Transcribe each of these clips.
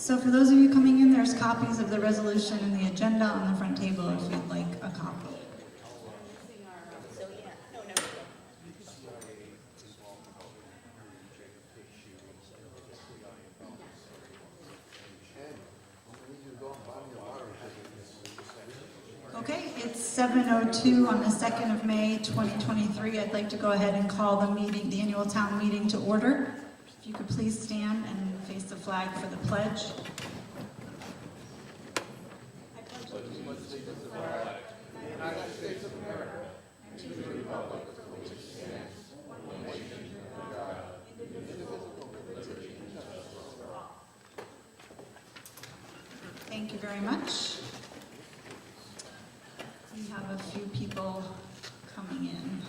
So for those of you coming in, there's copies of the resolution and the agenda on the front table if you'd like a copy. Okay, it's 7:02 on the 2nd of May, 2023. I'd like to go ahead and call the annual town meeting to order. If you could please stand and face the flag for the pledge. I pledge allegiance to the flag of the United States of America and to the republic for which it stands, one nation under God, indivisible, with liberty and justice for all. Thank you very much. We have a few people coming in.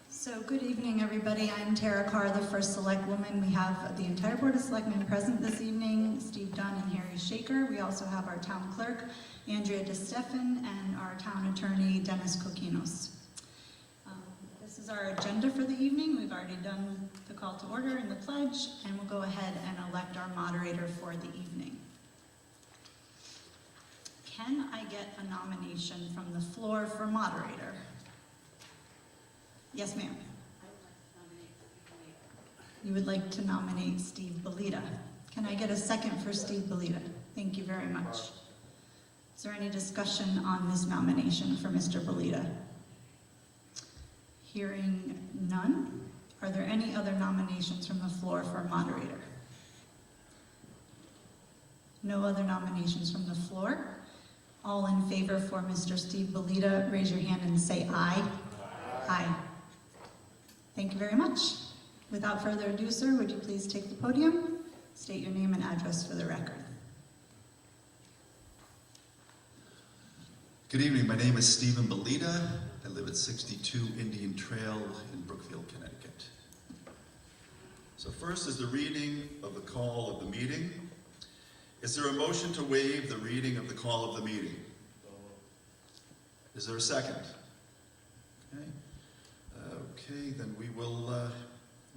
So good evening, everybody. I'm Tara Carr, the first select woman. We have the entire Board of Selectmen present this evening, Steve Dunn and Harry Shaker. We also have our town clerk, Andrea DeStefan, and our town attorney, Dennis Kokinos. This is our agenda for the evening. We've already done the call to order and the pledge, and we'll go ahead and elect our moderator for the evening. Can I get a nomination from the floor for moderator? Yes, ma'am. You would like to nominate Steve Belita. Can I get a second for Steve Belita? Thank you very much. Is there any discussion on this nomination for Mr. Belita? Hearing none, are there any other nominations from the floor for moderator? No other nominations from the floor. All in favor for Mr. Steve Belita, raise your hand and say aye. Aye. Aye. Thank you very much. Without further ado, sir, would you please take the podium, state your name and address for the record. Good evening, my name is Stephen Belita. I live at 62 Indian Trail in Brookfield, Connecticut. So first is the reading of the call of the meeting. Is there a motion to waive the reading of the call of the meeting? Is there a second? Okay, then we will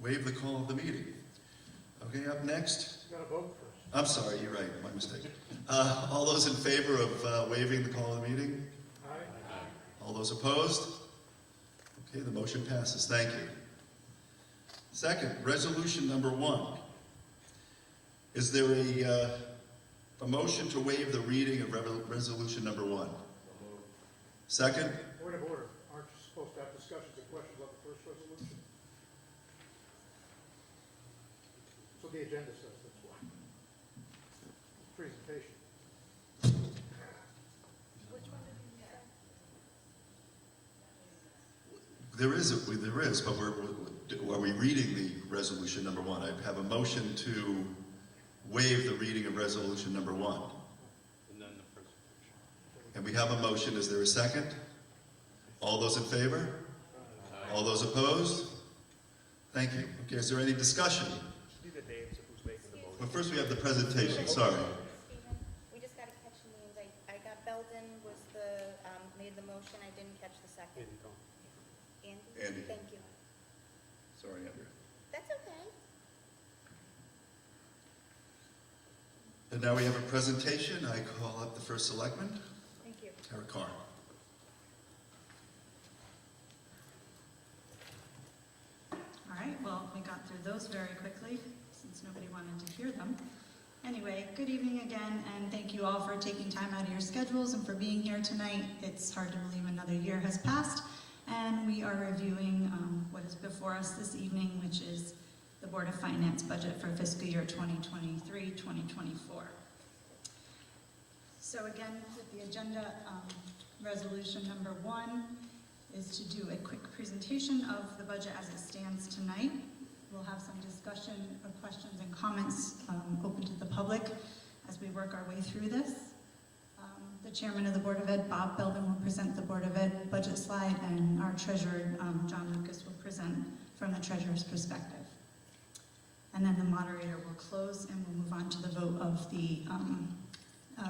waive the call of the meeting. Okay, up next. You gotta vote first. I'm sorry, you're right, my mistake. All those in favor of waiving the call of the meeting? Aye. All those opposed? Okay, the motion passes. Thank you. Second, resolution number 1. Is there a motion to waive the reading of resolution number 1? Second? Point of order. Aren't you supposed to have discussions and questions about the first resolution? So the agenda says, that's why. Presentation. Which one did you say? There is, but are we reading the resolution number 1? I have a motion to waive the reading of resolution number 1. And then the presentation. And we have a motion. Is there a second? All those in favor? Aye. All those opposed? Thank you. Okay, is there any discussion? See the names of who's making the motion. Well, first we have the presentation. Sorry. Stephen, we just gotta catch the names. I got Belden was the, made the motion. I didn't catch the second. Andy, go. Andy? Andy. Thank you. Sorry, Andrew. That's okay. And now we have a presentation. I call up the first selectman, Thank you. Tara Carr. All right, well, we got through those very quickly since nobody wanted to hear them. Anyway, good evening again, and thank you all for taking time out of your schedules and for being here tonight. It's hard to believe another year has passed, and we are reviewing what is before us this evening, which is the Board of Finance budget for fiscal year 2023-2024. So again, with the agenda, resolution number 1 is to do a quick presentation of the budget as it stands tonight. We'll have some discussion of questions and comments open to the public as we work our way through this. The chairman of the Board of Ed, Bob Belden, will present the Board of Ed budget slide, and our treasurer, John Lucas, will present from the treasurer's perspective. And then the moderator will close, and we'll move on to the vote of the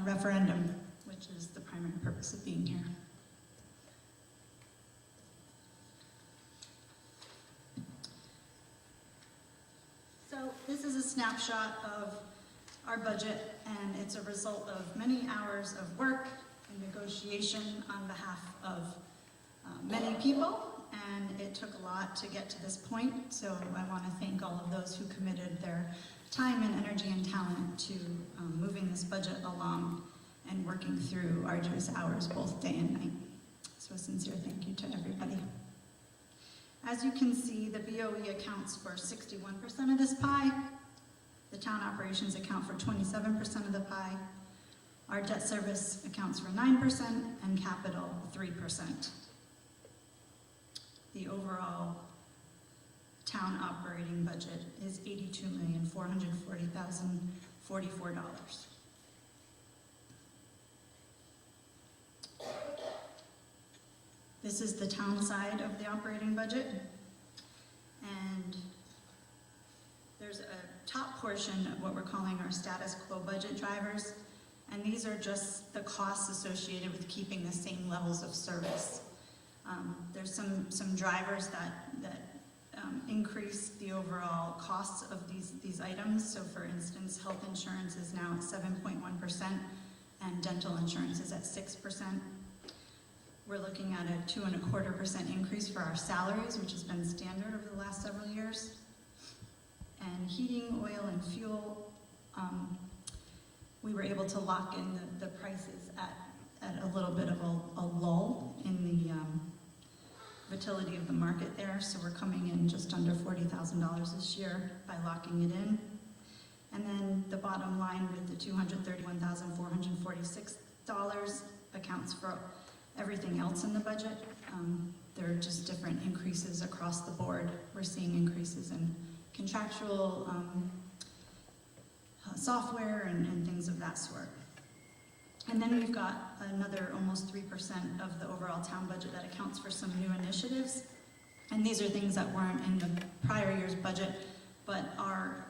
referendum, which is the primary purpose of being here. So this is a snapshot of our budget, and it's a result of many hours of work and negotiation on behalf of many people, and it took a lot to get to this point. So I want to thank all of those who committed their time and energy and talent to moving this budget along and working through arduous hours both day and night. So a sincere thank you to everybody. As you can see, the BOE accounts for 61% of this pie. The town operations account for 27% of the pie. Our debt service accounts for 9% and capital 3%. The overall town operating budget is $82,440,044. This is the town side of the operating budget, and there's a top portion of what we're calling our status quo budget drivers, and these are just the costs associated with keeping the same levels of service. There's some drivers that increase the overall costs of these items. So for instance, health insurance is now at 7.1% and dental insurance is at 6%. We're looking at a 2.25% increase for our salaries, which has been standard over the last several years. And heating, oil, and fuel, we were able to lock in the prices at a little bit of a lull in the volatility of the market there. So we're coming in just under $40,000 this year by locking it in. And then the bottom line with the $231,446 accounts for everything else in the budget. There are just different increases across the board. We're seeing increases in contractual software and things of that sort. And then we've got another almost 3% of the overall town budget that accounts for some new initiatives. And these are things that weren't in the prior year's budget, but are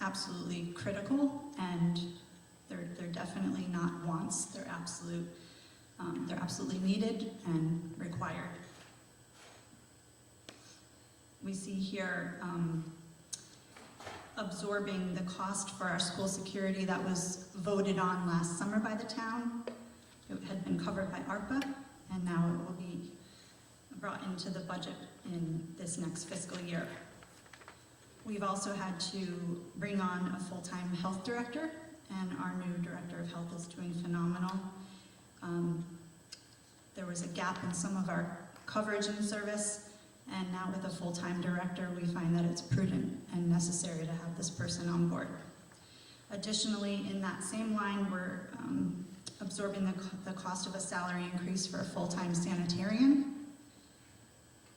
absolutely critical, and they're definitely not wants. They're absolutely needed and required. We see here absorbing the cost for our school security that was voted on last summer by the town. It had been covered by ARPA, and now it will be brought into the budget in this next fiscal year. We've also had to bring on a full-time health director, and our new director of health is doing phenomenal. There was a gap in some of our coverage and service, and now with a full-time director, we find that it's prudent and necessary to have this person on board. Additionally, in that same line, we're absorbing the cost of a salary increase for a full-time sanitarian.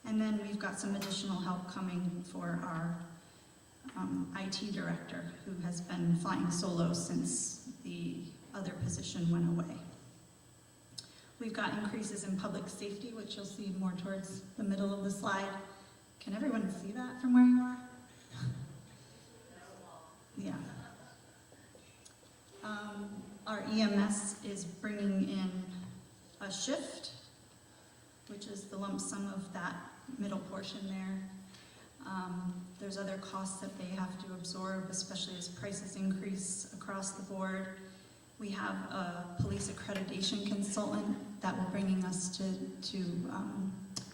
And then we've got some additional help coming for our IT director, who has been flying solo since the other position went away. We've got increases in public safety, which you'll see more towards the middle of the slide. Can everyone see that from where you are? Yeah. Our EMS is bringing in a shift, which is the lump sum of that middle portion there. There's other costs that they have to absorb, especially as prices increase across the board. We have a police accreditation consultant that will bringing us to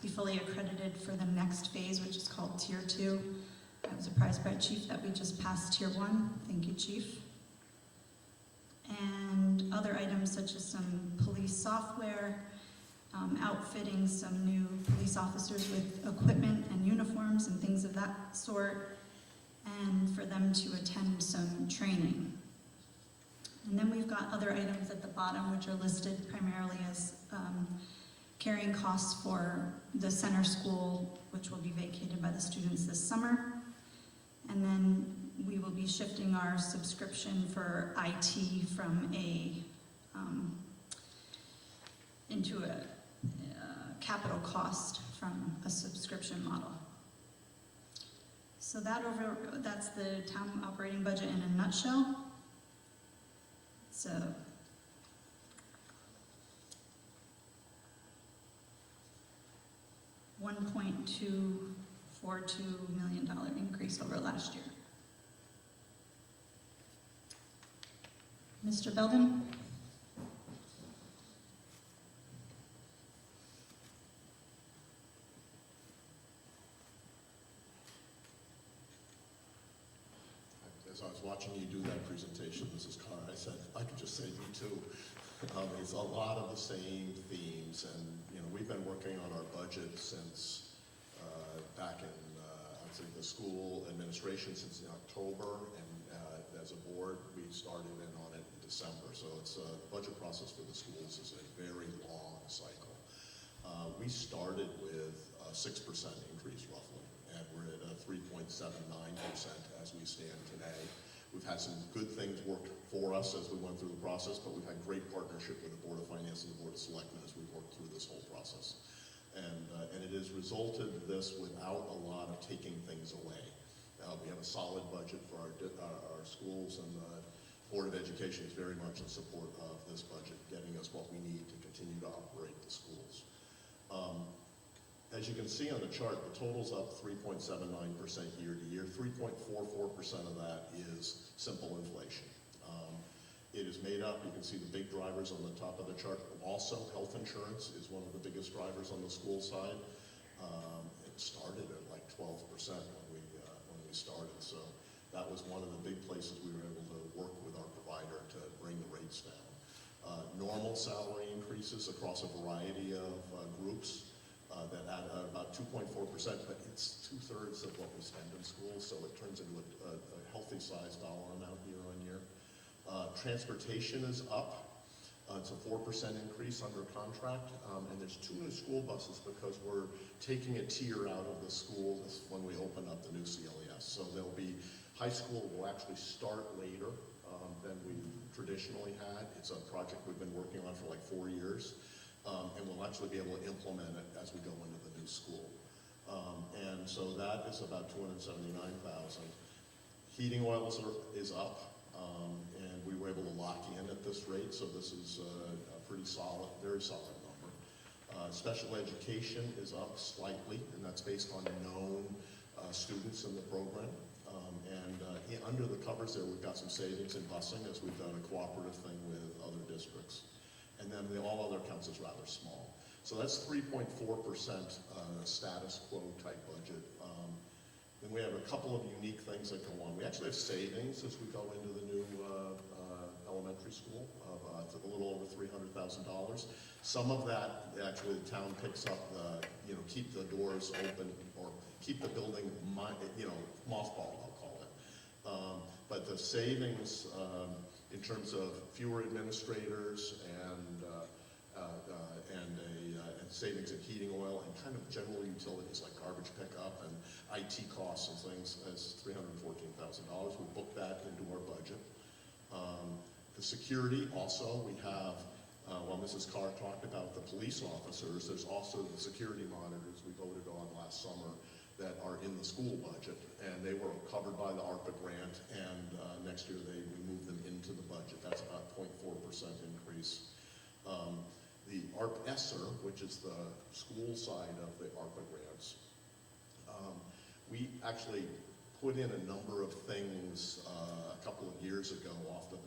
be fully accredited for the next phase, which is called Tier 2. I was surprised by Chief that we just passed Tier 1. Thank you, Chief. And other items such as some police software, outfitting some new police officers with equipment and uniforms and things of that sort, and for them to attend some training. And then we've got other items at the bottom which are listed primarily as carrying costs for the center school, which will be vacated by the students this summer. And then we will be shifting our subscription for IT from into a capital cost from a subscription model. So that's the town operating budget in a nutshell. So $1.242 million increase over last year. Mr. Belden? As I was watching you do that presentation, Mrs. Carr, I said, I could just say me too. It's a lot of the same themes, and we've been working on our budget since back in, I'd say, the school administration since October, and as a board, we started in on it in December. So it's the budget process for the schools is a very long cycle. We started with a 6% increase roughly, and we're at a 3.79% as we stand today. We've had some good things work for us as we went through the process, but we've had great partnership with the Board of Finance and the Board of Selectmen as we've worked through this whole process. And it has resulted this without a lot of taking things away. We have a solid budget for our schools, and the Board of Education is very much in support of this budget, getting us what we need to continue to operate the schools. As you can see on the chart, the total's up 3.79% year to year. 3.44% of that is simple inflation. It is made up, you can see the big drivers on the top of the chart. Also, health insurance is one of the biggest drivers on the school side. It started at like 12% when we started, so that was one of the big places we were able to work with our provider to bring the rates down. Normal salary increases across a variety of groups that add about 2.4%, but it's 2/3 of what we spend in schools, so it turns into a healthy size dollar amount year on year. Transportation is up. It's a 4% increase under contract, and there's 2 new school buses because we're taking a tier out of the schools when we open up the new CLES. So there'll be, high school will actually start later than we traditionally had. It's a project we've been working on for like 4 years, and we'll actually be able to implement it as we go into the new school. And so that is about $279,000. Heating oil is up. And we were able to lock in at this rate, so this is a pretty solid, very solid number. Special education is up slightly, and that's based on known students in the program. Under the covers there, we've got some savings in busing as we've done a cooperative thing with other districts. And then all other accounts is rather small. So that's 3.4% status quo type budget. Then we have a couple of unique things that go on. We actually have savings as we go into the new elementary school of a little over $300,000. Some of that, actually, the town picks up, keep the doors open or keep the building, mothballed, I'll call it. But the savings in terms of fewer administrators and savings in heating oil and kind of general utilities like garbage pickup and IT costs and things as $314,000. We booked that into our budget. The security also, we have, while Mrs. Carr talked about the police officers, there's also the security monitors we voted on last summer that are in the school budget, and they were covered by the ARPA grant, and next year we moved them into the budget. That's about 0.4% increase. The ARP ESSER, which is the school side of the ARPA grants, we actually put in a number of things a couple of years ago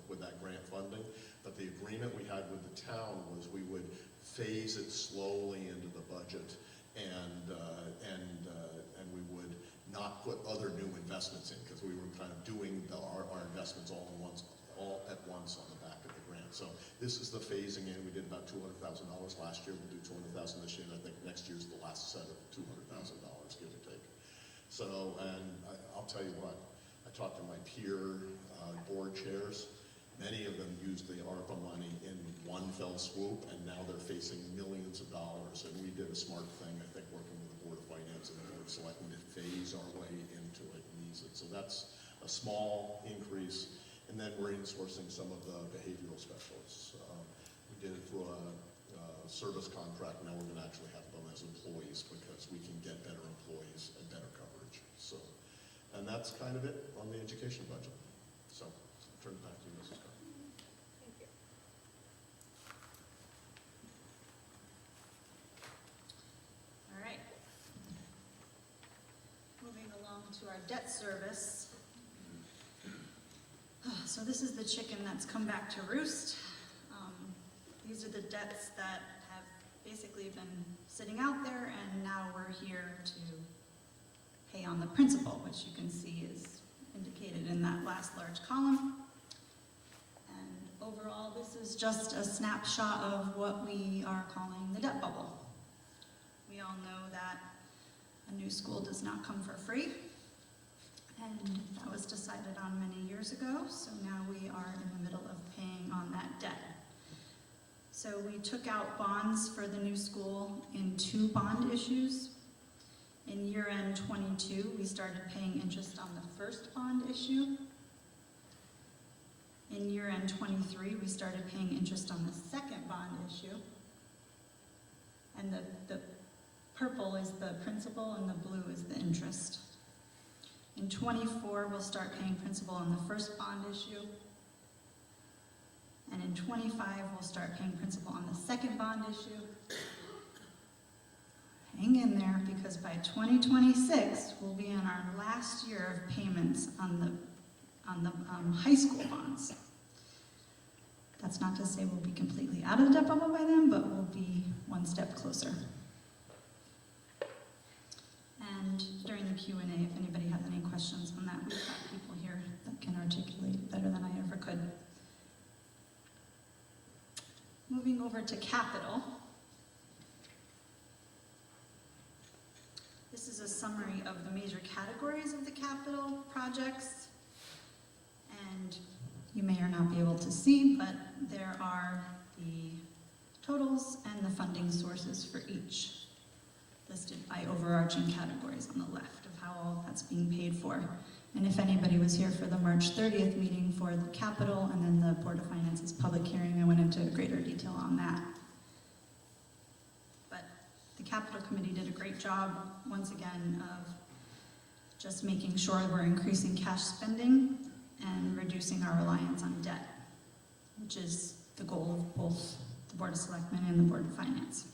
with that grant funding, but the agreement we had with the town was we would phase it slowly into the budget, and we would not put other new investments in because we were kind of doing our investments all at once on the back of the grant. So this is the phasing in. We did about $200,000 last year. We'll do $200,000 this year, and I think next year's the last set of $200,000, give or take. So, and I'll tell you what, I talked to my peer board chairs. Many of them used the ARPA money in one fell swoop, and now they're facing millions of dollars. And we did a smart thing, I think, working with the Board of Finance and the Board of Selectmen to phase our way into it and ease it. So that's a small increase. And then we're insourcing some of the behavioral specialists. We did it through a service contract. Now we're going to actually have them as employees because we can get better employees and better coverage. So, and that's kind of it on the education budget. So I'll turn it back to you, Mrs. Carr. Thank you. All right. our debt service. So this is the chicken that's come back to roost. These are the debts that have basically been sitting out there, and now we're here to pay on the principal, which you can see is indicated in that last large column. And overall, this is just a snapshot of what we are calling the debt bubble. We all know that a new school does not come for free, and that was decided on many years ago, so now we are in the middle of paying on that debt. So we took out bonds for the new school in 2 bond issues. In year-end 22, we started paying interest on the first bond issue. In year-end 23, we started paying interest on the second bond issue. And the purple is the principal and the blue is the interest. In 24, we'll start paying principal on the first bond issue. And in 25, we'll start paying principal on the second bond issue. Hang in there, because by 2026, we'll be in our last year of payments on the high school bonds. That's not to say we'll be completely out of the debt bubble by then, but we'll be one step closer. And during the Q&A, if anybody has any questions on that, we've got people here that can articulate it better than I ever could. Moving over to capital. This is a summary of the major categories of the capital projects. And you may or not be able to see, but there are the totals and the funding sources for each, listed by overarching categories on the left of how all that's being paid for. And if anybody was here for the March 30th meeting for the capital and then the Board of Finance's public hearing, I went into greater detail on that. But the capital committee did a great job, once again, of just making sure we're increasing cash spending and reducing our reliance on debt, which is the goal of both the Board of Selectmen and the Board of Finance.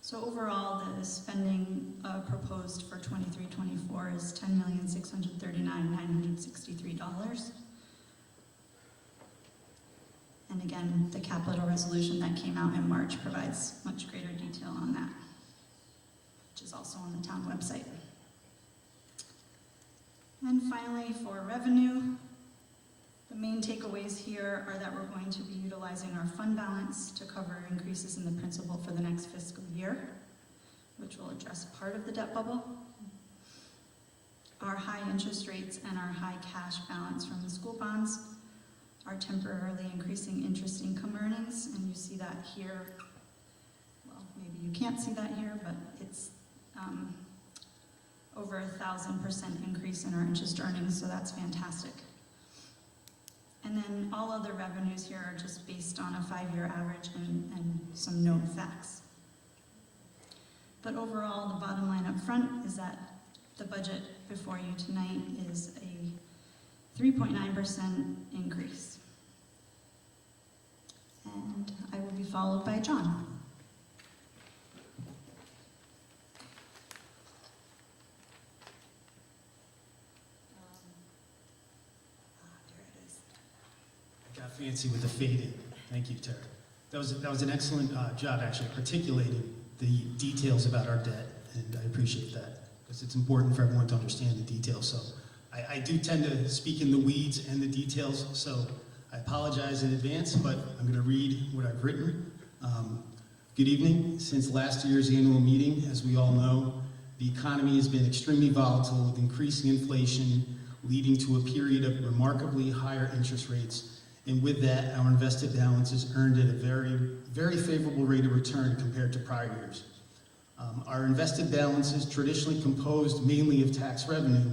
So overall, the spending proposed for 23-24 is $10,639,963. And again, the capital resolution that came out in March provides much greater detail on that, which is also on the town website. And finally, for revenue, the main takeaways here are that we're going to be utilizing our fund balance to cover increases in the principal for the next fiscal year, which will address part of the debt bubble. Our high interest rates and our high cash balance from the school bonds are temporarily increasing interest income earnings, and you see that here. Well, maybe you can't see that here, but it's over 1,000% increase in our interest earnings, so that's fantastic. And then all other revenues here are just based on a 5-year average and some known facts. But overall, the bottom line up front is that the budget before you tonight is a 3.9% increase. And I will be followed by John. Got fancy with the fading. Thank you, Terry. That was an excellent job, actually, articulating the details about our debt, and I appreciate that, because it's important for everyone to understand the details. So I do tend to speak in the weeds and the details, so I apologize in advance, but I'm going to read what I've written. Good evening. Since last year's annual meeting, as we all know, the economy has been extremely volatile with increasing inflation, leading to a period of remarkably higher interest rates. And with that, our invested balances earned at a very, very favorable rate of return compared to prior years. Our invested balances, traditionally composed mainly of tax revenue,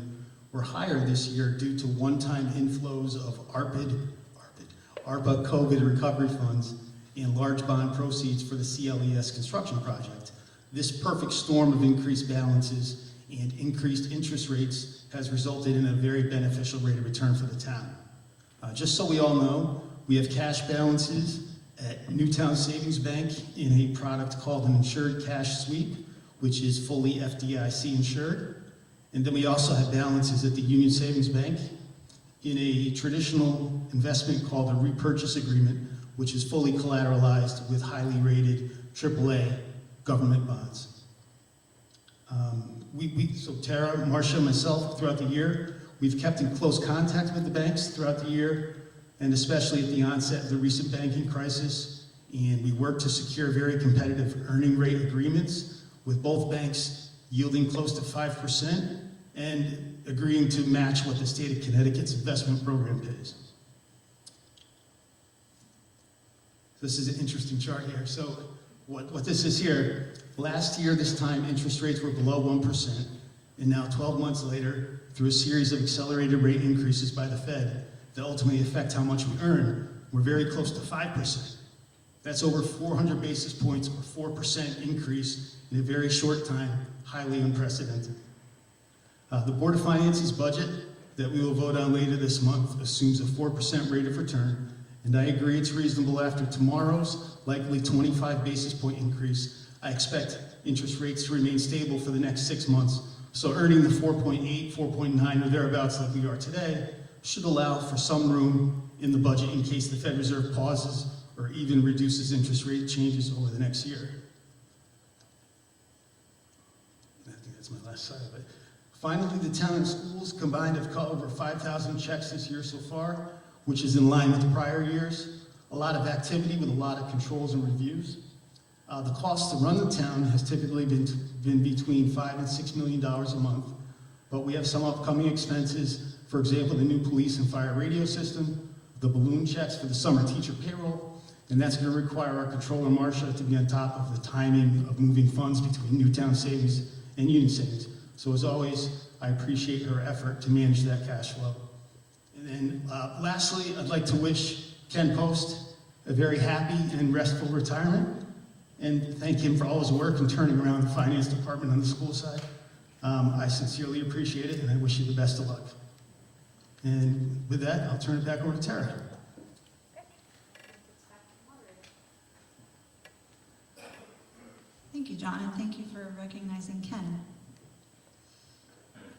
were higher this year due to one-time inflows of ARPA COVID recovery funds and large bond proceeds for the CLES construction project. This perfect storm of increased balances and increased interest rates has resulted in a very beneficial rate of return for the town. Just so we all know, we have cash balances at Newtown Savings Bank in a product called an Insured Cash Sweep, which is fully FDIC insured. And then we also have balances at the Union Savings Bank in a traditional investment called a repurchase agreement, which is fully collateralized with highly rated AAA government bonds. So Tara, Marcia, and myself, throughout the year, we've kept in close contact with the banks throughout the year, and especially at the onset of the recent banking crisis. And we worked to secure very competitive earning rate agreements with both banks yielding close to 5% and agreeing to match what the state of Connecticut's investment program pays. This is an interesting chart here. So what this is here, last year this time interest rates were below 1%, and now 12 months later, through a series of accelerated rate increases by the Fed that ultimately affect how much we earn, we're very close to 5%. That's over 400 basis points or 4% increase in a very short time, highly unprecedented. The Board of Finance's budget that we will vote on later this month assumes a 4% rate of return, and I agree it's reasonable after tomorrow's likely 25 basis point increase. I expect interest rates to remain stable for the next 6 months, so earning the 4.8, 4.9 or thereabouts like we are today should allow for some room in the budget in case the Fed Reserve pauses or even reduces interest rate changes over the next year. I think that's my last slide of it. Finally, the town and schools combined have cut over 5,000 checks this year so far, which is in line with prior years. A lot of activity with a lot of controls and reviews. The cost to run the town has typically been between $5 and $6 million a month, but we have some upcoming expenses. For example, the new police and fire radio system, the balloon checks for the summer teacher payroll, and that's going to require our controller, Marcia, to be on top of the timing of moving funds between Newtown Savings and Union Savings. So as always, I appreciate her effort to manage that cash flow. And then lastly, I'd like to wish Ken Post a very happy and restful retirement, and thank him for all his work in turning around the finance department on the school side. I sincerely appreciate it, and I wish you the best of luck. And with that, I'll turn it back over to Tara. Thank you, John, and thank you for recognizing Ken.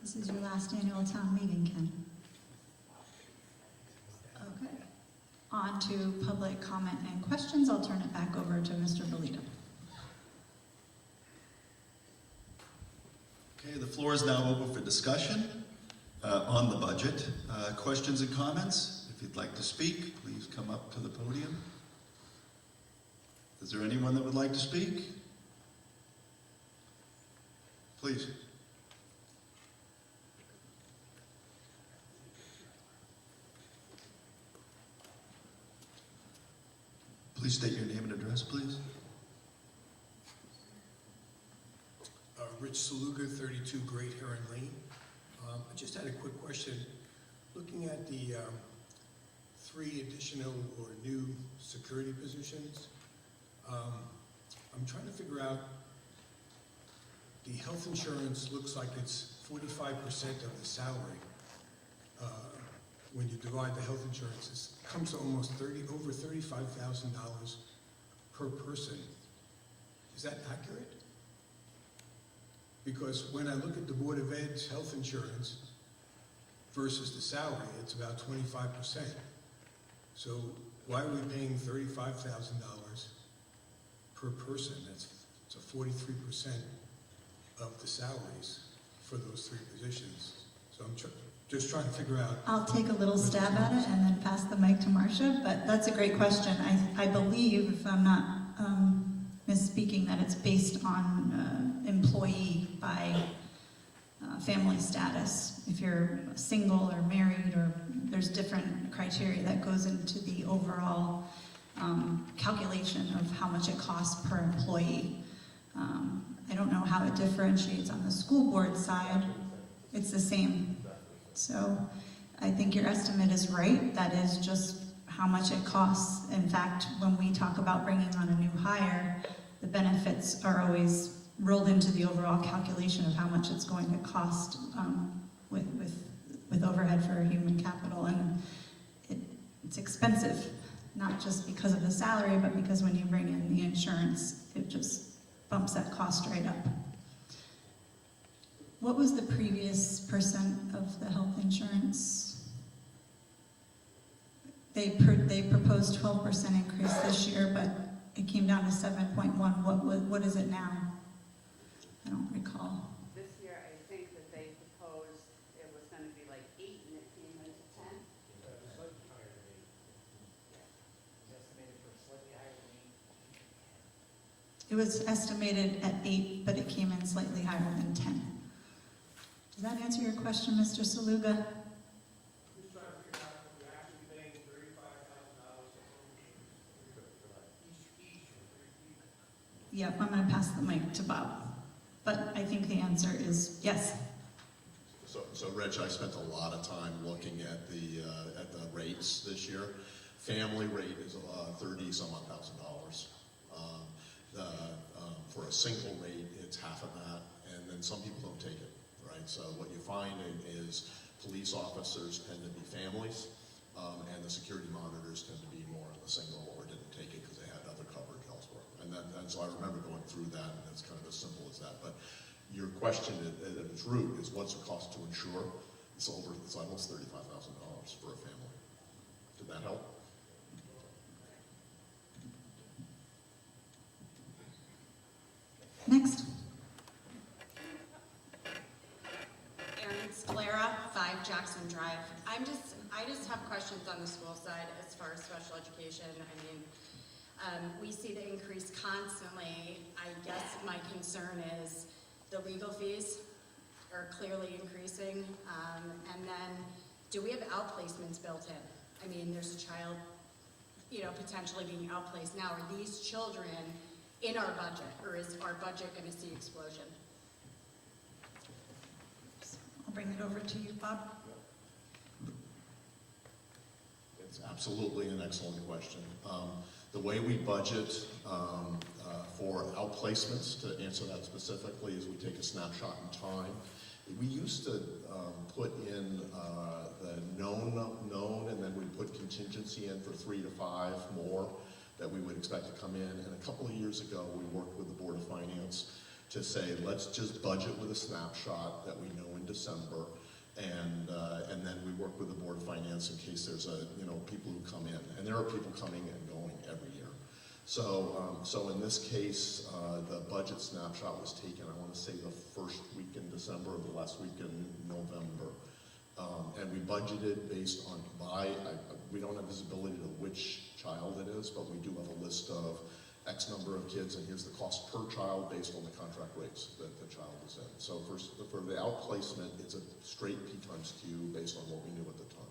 This is your last annual town meeting, Ken. Okay. On to public comment and questions. I'll turn it back over to Mr. Belita. Okay, the floor is now open for discussion on the budget. Questions and comments? If you'd like to speak, please come up to the podium. Is there anyone that would like to speak? Please. Please state your name and address, please. Rich Saluga, 32 Great Heron Lane. I just had a quick question. Looking at the 3 additional or new security positions, I'm trying to figure out, the health insurance looks like it's 45% of the salary. When you divide the health insurance, it comes to almost over $35,000 per person. Is that accurate? Because when I look at the Board of Ed's health insurance versus the salary, it's about 25%. So why are we paying $35,000 per person? It's a 43% of the salaries for those 3 positions. So I'm just trying to figure out. I'll take a little stab at it and then pass the mic to Marcia, but that's a great question. I believe, if I'm not misspeaking, that it's based on employee by family status. If you're single or married, or there's different criteria that goes into the overall calculation of how much it costs per employee. I don't know how it differentiates on the school board side. It's the same. So I think your estimate is right. That is just how much it costs. In fact, when we talk about bringing on a new hire, the benefits are always rolled into the overall calculation of how much it's going to cost with overhead for human capital. And it's expensive, not just because of the salary, but because when you bring in the insurance, it just bumps that cost right up. What was the previous percent of the health insurance? They proposed 12% increase this year, but it came down to 7.1. What is it now? I don't recall. This year, I think that they proposed it was gonna be like 8 and it came into 10. Slightly higher than 8. Estimated for slightly higher than 8. It was estimated at 8, but it came in slightly higher than 10. Does that answer your question, Mr. Saluga? Who's trying to figure out if we're actually paying $35,000 each for 3 people? Yep, I'm going to pass the mic to Bob. But I think the answer is yes. So Rich, I spent a lot of time looking at the rates this year. Family rate is $30-some-odd thousand. For a single rate, it's half of that, and then some people don't take it, right? So what you find is police officers tend to be families, and the security monitors tend to be more in the single or didn't take it because they had other coverage elsewhere. And so I remember going through that, and it's kind of as simple as that. But your question at its root is what's the cost to insure? It's almost $35,000 for a family. Did that help? Next. Erin Scalera, 5 Jackson Drive. I just have questions on the school side as far as special education. I mean, we see the increase constantly. I guess my concern is the legal fees are clearly increasing. And then, do we have outplacements built in? I mean, there's a child, potentially being outplaced now. Are these children in our budget, or is our budget going to see explosion? I'll bring it over to you, Bob. It's absolutely an excellent question. The way we budget for outplacements, to answer that specifically, is we take a snapshot in time. We used to put in the known, and then we put contingency in for 3 to 5 more that we would expect to come in. And a couple of years ago, we worked with the Board of Finance to say, let's just budget with a snapshot that we know in December, and then we work with the Board of Finance in case there's people who come in, and there are people coming and going every year. So in this case, the budget snapshot was taken, I want to say the first week in December or the last week in November. And we budgeted based on we don't have visibility to which child it is, but we do have a list of X number of kids, and here's the cost per child based on the contract rates that the child is in. So for the outplacement, it's a straight P times Q based on what we knew at the time.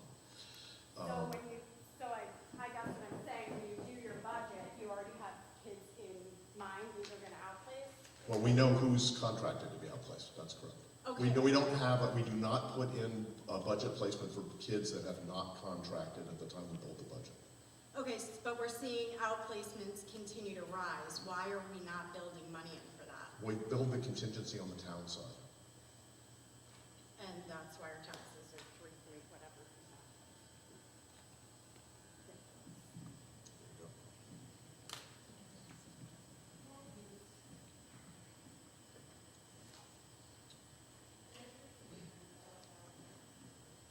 I guess what I'm saying, when you do your budget, you already have kids in mind who you're gonna outplace? Well, we know who's contracted to be outplaced, that's correct. Okay. We do not put in a budget placement for kids that have not contracted at the time we build the budget. Okay, but we're seeing outplacements continue to rise. Why are we not building money in for that? We build the contingency on the town side. And that's why our taxes are 3 whatever.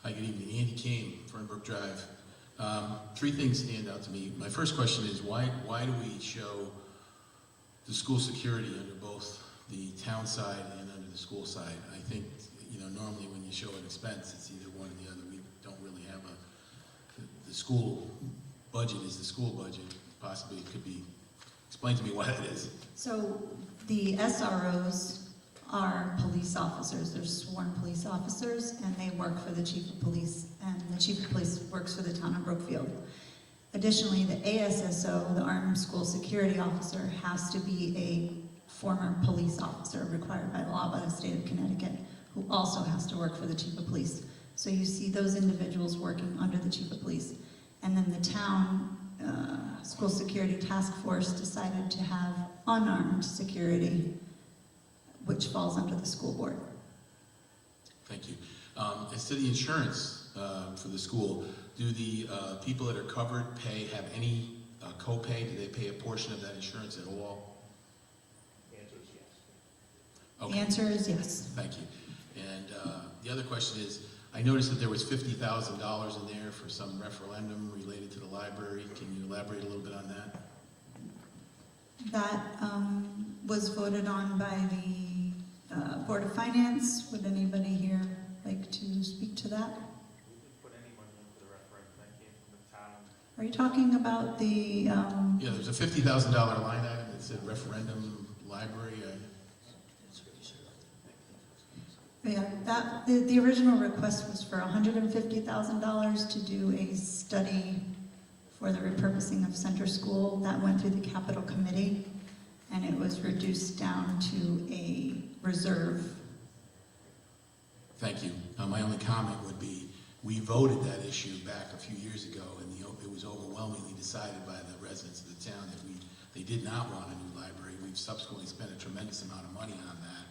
Hi, good evening. Andy Kane, Fernbrook Drive. 3 things stand out to me. My first question is why do we show the school security under both the town side and under the school side? I think, normally when you show an expense, it's either one or the other. We don't really have the school budget is the school budget. Possibly it could be, explain to me why that is. So the SROs are police officers. They're sworn police officers, and they work for the chief of police, and the chief of police works for the town of Brookfield. Additionally, the ASSO, the Armed School Security Officer, has to be a former police officer required by law by the state of Connecticut, who also has to work for the chief of police. So you see those individuals working under the chief of police. And then the town school security task force decided to have unarmed security, which falls under the school board. Thank you. As to the insurance for the school, do the people that are covered have any co-pay? Do they pay a portion of that insurance at all? The answer is yes. The Okay. answer is yes. Thank you. the other question is, I noticed that there was $50,000 in there for some referendum related to the library. Can you elaborate a little bit on that? That was voted on by the Board of Finance. Would anybody here like to speak to that? We didn't put any money in for the referendum, that came from the town. Are you talking about the, Yeah, there's a $50,000 line item that said referendum library. yeah, that, the original request was for $150,000 to do a study for the repurposing of Center School. That went through the Capital Committee, and it was reduced down to a reserve. Thank you. My only comment would be, we voted that issue back a few years ago, and it was overwhelmingly decided by the residents of the town that they did not want a new library. We've subsequently spent a tremendous amount of money on that,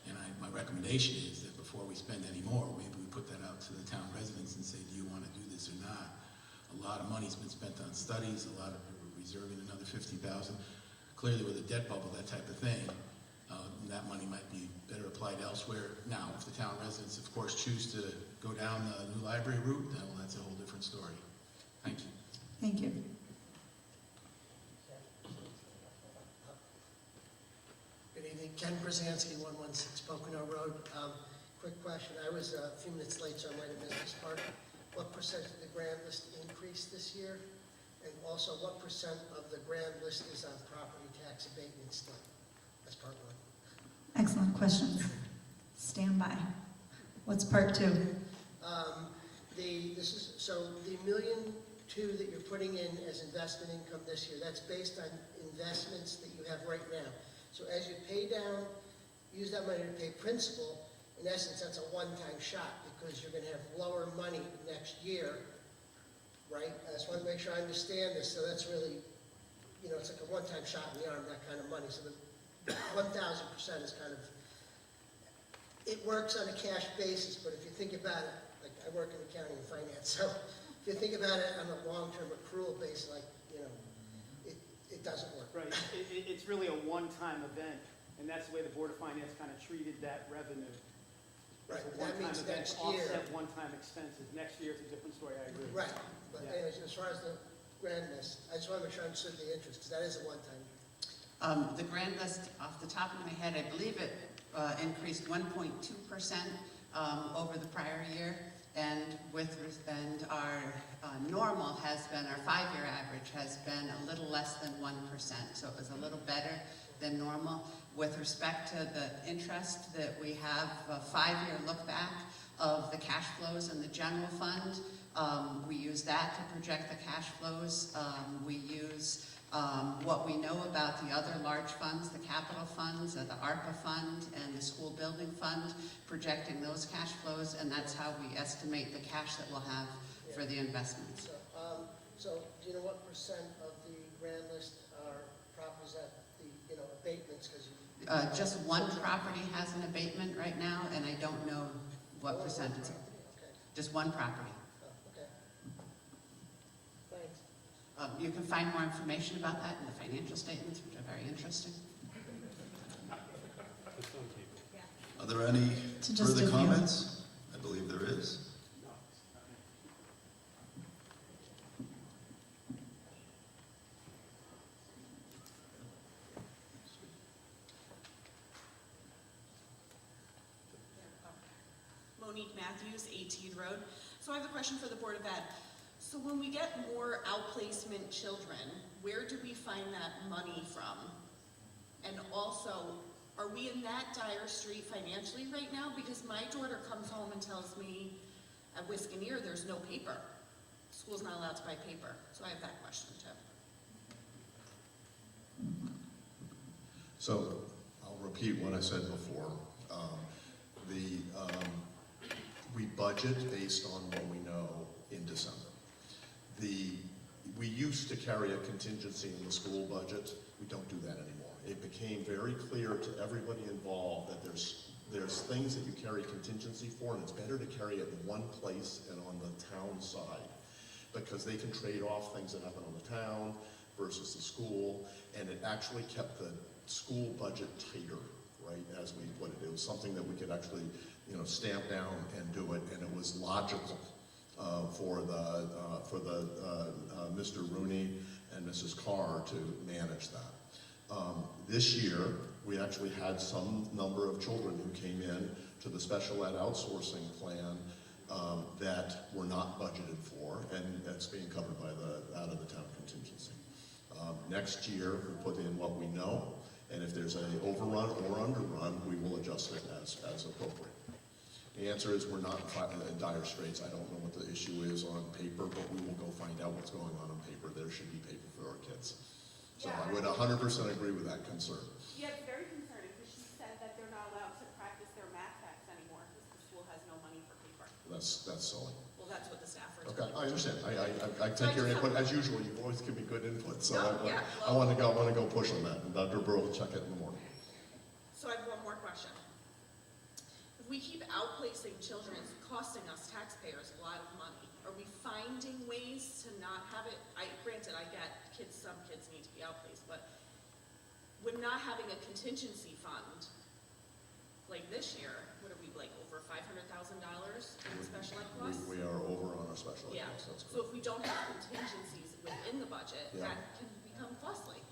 and my recommendation is that before we spend any more, maybe we put that out to the town residents and say, do you want to do this or not? A lot of money's been spent on studies, a lot of people reserving another $50,000. Clearly with a debt bubble, that type of thing, that money might be better applied elsewhere. Now, if the town residents, of course, choose to go down the new library route, then well, that's a whole different story. Thank you. Thank you. Good evening, Ken Brzezinski, 116 Pocono Road. Quick question, I was a few minutes late, so I might have missed this part. What percent of the grand list increased this year? And also, what percent of the grand list is on property tax abatement still? That's part one. Excellent questions. Stand by. What's part two? The $1.2 million that you're putting in as investment income this year, that's based on investments that you have right now. So as you pay down, use that money to pay principal, in essence, that's a one-time shot because you're going to have lower money next year, right? I just want to make sure I understand this. So that's really, it's like a one-time shot in the arm, that kind of money. So the 1,000% is kind of, it works on a cash basis, but if you think about it, like I work in accounting and finance, so if you think about it on a long-term accrual basis, like, it doesn't work. Right, it's really a one-time event, and that's the way the Board of Finance kind of treated that revenue. Right, It's a that one-time means event, next year. Offset one-time expenses. Next year, it's a different story, I agree. Right, but Yeah. anyways, as far as the grand list, I just want to make sure I understood the interest, because that is a one-time. The grand list, off the top of my head, I believe it increased 1.2% over the prior year, and our normal has been, our 5-year average has been a little less than 1%, so it was a little better than normal. With respect to the interest that we have, a 5-year look back of the cash flows in the general fund, we use that to project the cash flows. We use what we know about the other large funds, the capital funds, the ARPA fund, and the school building fund, projecting those cash flows, and that's how we estimate the cash that we'll have for the investments. So do you know what percent of the grand list are properties that the, abatements, because you... Just one property has an abatement right now, and I don't know what percentage. Okay. Just one property. Okay. Thanks. You can find more information about that in the financial statements, which are very interesting. Are there any So just further a few. comments? I believe there is. Monique Matthews, 18 Road. So I have a question for the Board of Ed. So when we get more outplacement children, where do we find that money from? And also, are we in that dire strait financially right now? Because my daughter comes home and tells me at Wisconsin there's no paper. School's not allowed to buy paper. So I have that question too. So I'll repeat what I said before. We budget based on what we know in December. We used to carry a contingency in the school budget. We don't do that anymore. It became very clear to everybody involved that there's things that you carry contingency for, and it's better to carry it in one place and on the town side, because they can trade off things that happen on the town versus the school, and it actually kept the school budget tighter right, as we put it. It was something that we could actually, you know, stamp down and do it, and it was logical for Mr. Rooney and Mrs. Carr to manage that. This year, we actually had some number of children who came in to the special ed outsourcing plan that were not budgeted for, and that's being covered by out of the town contingency. Next year, we put in what we know, and if there's an overrun or underrun, we will adjust it as appropriate. The answer is we're not in dire straits. I don't know what the issue is on paper, but we will go find out what's going on paper. There should be paper for our kids. So Yeah. I would 100% agree with that concern. Yeah, it's very concerning because she said that they're not allowed to practice their math facts anymore because the school has no money for paper. That's silly. Well, that's what the staffers. Okay, I understand. I take your input as usual. You always give me good input, so No, I want to go push on that. And Dr. Burrow will check it in the morning. So I have one more question. If we keep outplacing children, it's costing us taxpayers a lot of money. Are we finding ways to not have it? Granted, I get some kids need to be outplaced, but with not having a contingency fund, like this year, what are we, like over $500,000 in special ed costs? We are over on our special ed Yeah, costs. That's so correct. if we don't have contingencies within the budget, Yeah. that can become costly,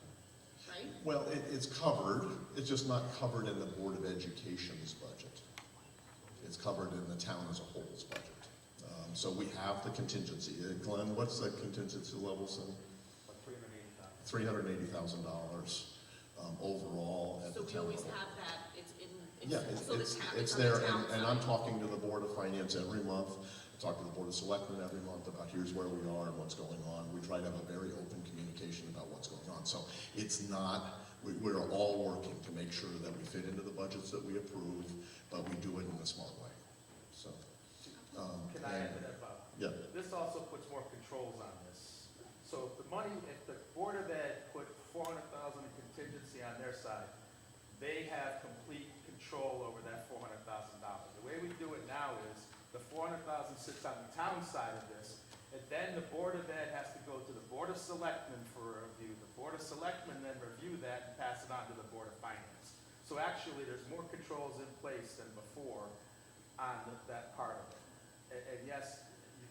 right? Well, it's covered. It's just not covered in the Board of Education's budget. It's covered in the town as a whole's budget. So we have the contingency. Glenn, what's the contingency level, son? $380,000 overall at So the we town always level. have that, Yeah, so the it's on the there, town and I'm side. talking to the Board of Finance every month. I talk to the Board of Selectmen every month about here's where we are and what's going on. We try to have a very open communication about what's going on. So it's not, we're all working to make sure that we fit into the budgets that we approve, but we do it in a smart way. So, Can I add to that, Bob? yeah. This also puts more controls on this. So if the Board of Ed put $400,000 in contingency on their side, they have complete control over that $400,000. The way we do it now is the $400,000 sits on the town side of this, and then the Board of Ed has to go to the Board of Selectmen for a review. The Board of Selectmen then review that and pass it on to the Board of Finance. So actually, there's more controls in place than before on that part of it. And yes,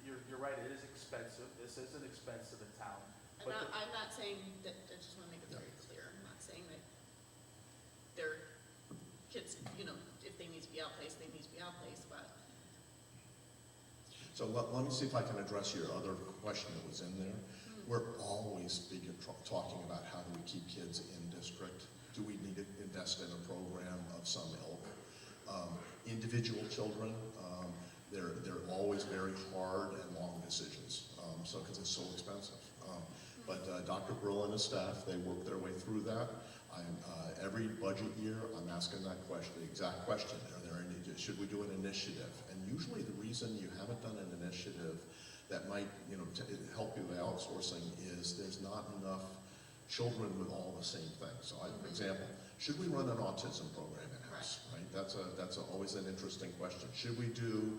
you're right, it is expensive. This is an expense to the town. But I'm not saying that, I just want to make it very clear, I'm not saying that their kids, if they need to be outplaced, they need to be outplaced, but. So let me see if I can address your other question that was in there. We're always talking about how do we keep kids in district? Do we need to invest in a program of some ilk? Individual children, they're always very hard and long decisions, because it's so expensive. But Dr. Brill and his staff, they work their way through that. Every budget year, I'm asking that question, the exact question. Should we do an initiative? And usually the reason you haven't done an initiative that might, help you with outsourcing is there's not enough children with all the same things. So, for example, should we run an autism program in-house? Right? That's always an interesting question. Should we do,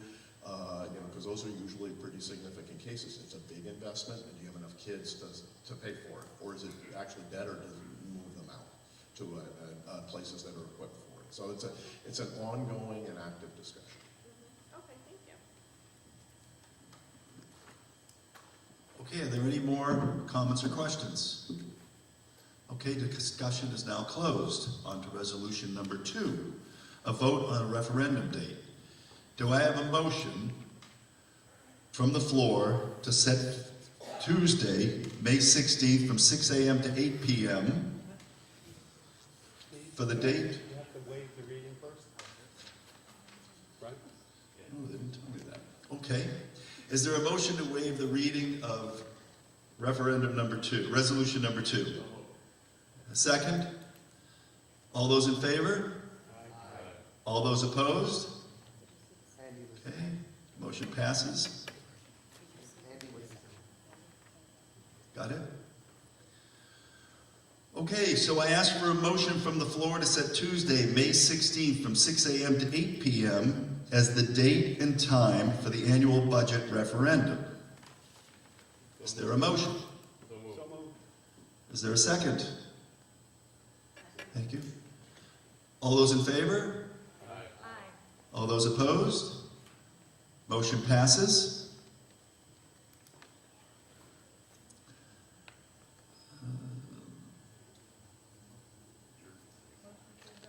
because those are usually pretty significant cases. It's a big investment, and do you have enough kids to pay for it? Or is it actually better to move them out to places that are equipped for it? So it's an ongoing and active discussion. Okay, thank you. Okay, are there any more comments or questions? Okay, the discussion is now closed. On to resolution number 2, a vote on a referendum date. Do I have a motion from the floor to set Tuesday, May 16th from 6 a.m. to 8 p.m. for the date? You have to waive the reading first, right? No, they didn't tell me that. Okay. Is there a motion to waive the reading of referendum number 2, resolution number 2? A second? All those in favor? All those opposed? Okay, motion passes. Got it? Okay, so I ask for a motion from the floor to set Tuesday, May 16th from 6 a.m. to 8 p.m. as the date and time for the annual budget referendum. Is there a motion? So moved. Is there a second? Thank you. All those in favor? All those opposed? Motion passes.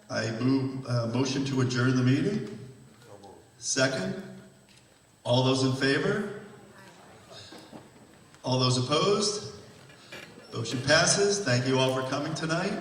I move, motion to adjourn the meeting. Second. All those in favor? All those opposed? Motion passes. Thank you all for coming tonight.